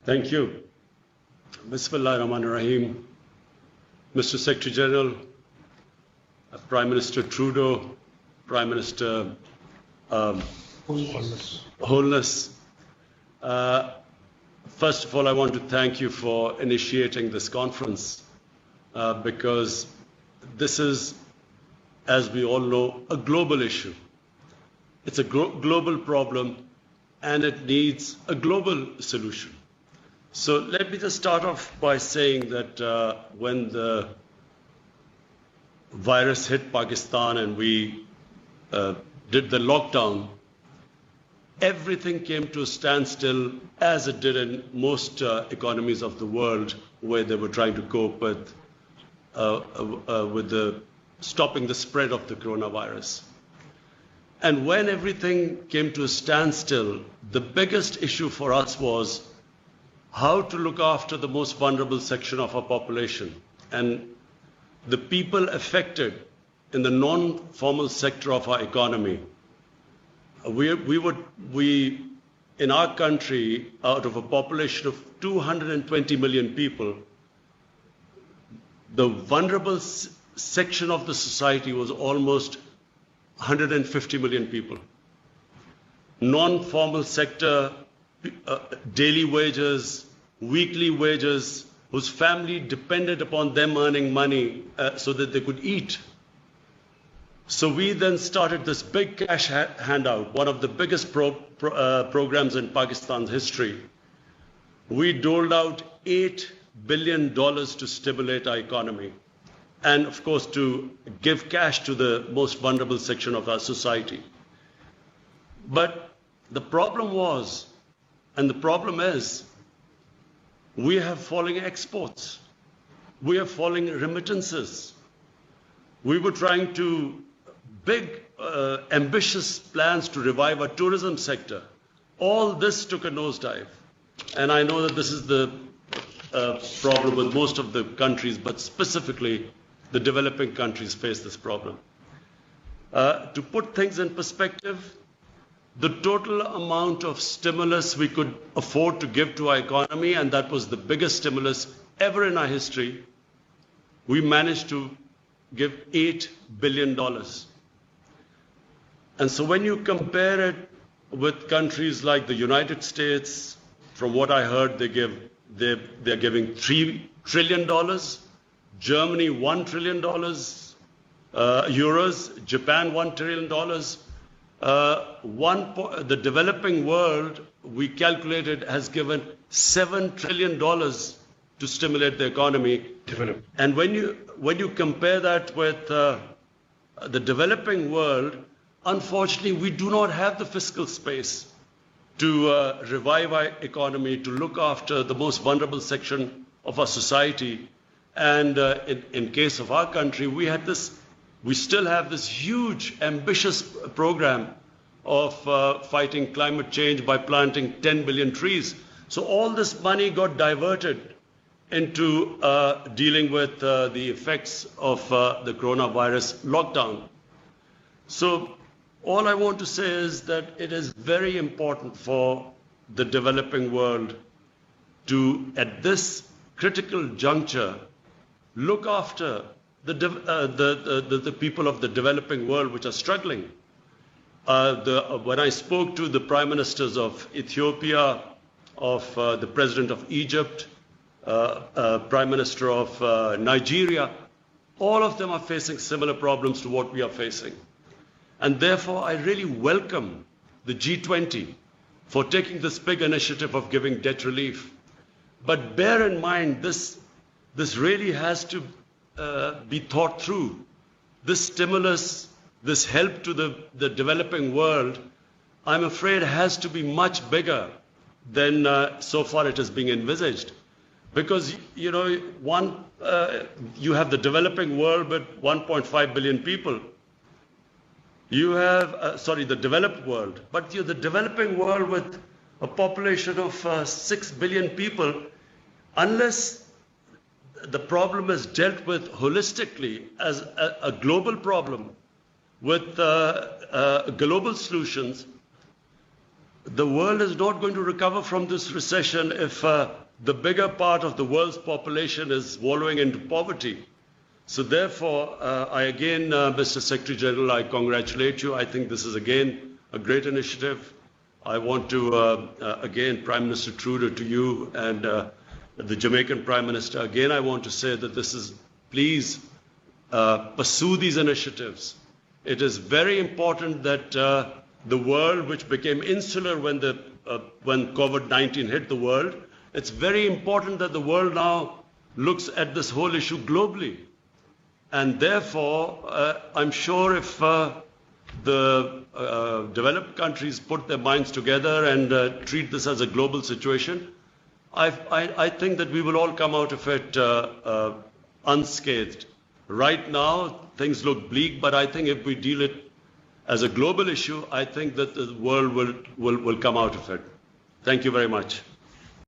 Thank you. Bismillah ar-Rahman ar-Rahim. Mr. Secretary General, Prime Minister Trudeau, Prime Minister Holness. First of all, I want to thank you for initiating this conference because this is, as we all know, a global issue. It's a global problem and it needs a global solution. So let me just start off by saying that when the virus hit Pakistan and we did the lockdown, everything came to a standstill, as it did in most economies of the world where they were trying to cope with stopping the spread of the coronavirus. And when everything came to a standstill, the biggest issue for us was how to look after the most vulnerable section of our population. And the people affected in the non-formal sector of our economy. We in our country, out of a population of 220 million people, the vulnerable section of the society was almost 150 million people. Non-formal sector, daily wages, weekly wages, whose family depended upon them earning money so that they could eat. So we then started this big cash handout, one of the biggest programs in Pakistan's history. We doled out $8 billion to stimulate our economy and, of course, to give cash to the most vulnerable section of our society. But the problem was, and the problem is, we have falling exports. We have falling remittances. We were trying to big, ambitious plans to revive our tourism sector. All this took a nosedive. And I know that this is the problem with most of the countries, but specifically the developing countries face this problem. To put things in perspective, the total amount of stimulus we could afford to give to our economy, and that was the biggest stimulus ever in our history, we managed to give $8 billion. And so when you compare it with countries like the United States, from what I heard, they're giving $3 trillion, Germany $1 trillion, euros, Japan $1 trillion. The developing world, we calculated, has given $7 trillion to stimulate the economy. And when you compare that with the developing world, unfortunately, we do not have the fiscal space to revive our economy, to look after the most vulnerable section of our society. And in case of our country, we still have this huge, ambitious program of fighting climate change by planting 10 billion trees. So all this money got diverted into dealing with the effects of the coronavirus lockdown. So all I want to say is that it is very important for the developing world to, at this critical juncture, look after the people of the developing world which are struggling. When I spoke to the prime ministers of Ethiopia, of the president of Egypt, prime minister of Nigeria, all of them are facing similar problems to what we are facing. And therefore, I really welcome the G20 for taking this big initiative of giving debt relief. But bear in mind, this really has to be thought through. This stimulus, this help to the developing world, I'm afraid has to be much bigger than so far it is being envisaged. Because, you know, you have the developing world with 1.5 billion people. You have, the developed world, but you're the developing world with a population of 6 billion people. Unless the problem is dealt with holistically as a global problem with global solutions, the world is not going to recover from this recession if the bigger part of the world's population is wallowing into poverty. So therefore, I again, Mr. Secretary General, I congratulate you. I think this is again a great initiative. I want to, again, Prime Minister Trudeau, to you and the Jamaican Prime Minister, again, I want to say that this is, please pursue these initiatives. It is very important that the world, which became insular when COVID-19 hit the world, it's very important that the world now looks at this whole issue globally. And therefore, I'm sure if the developed countries put their minds together and treat this as a global situation, I think that we will all come out of it unscathed. Right now, things look bleak, but I think if we deal it as a global issue, I think that the world will come out of it. Thank you very much.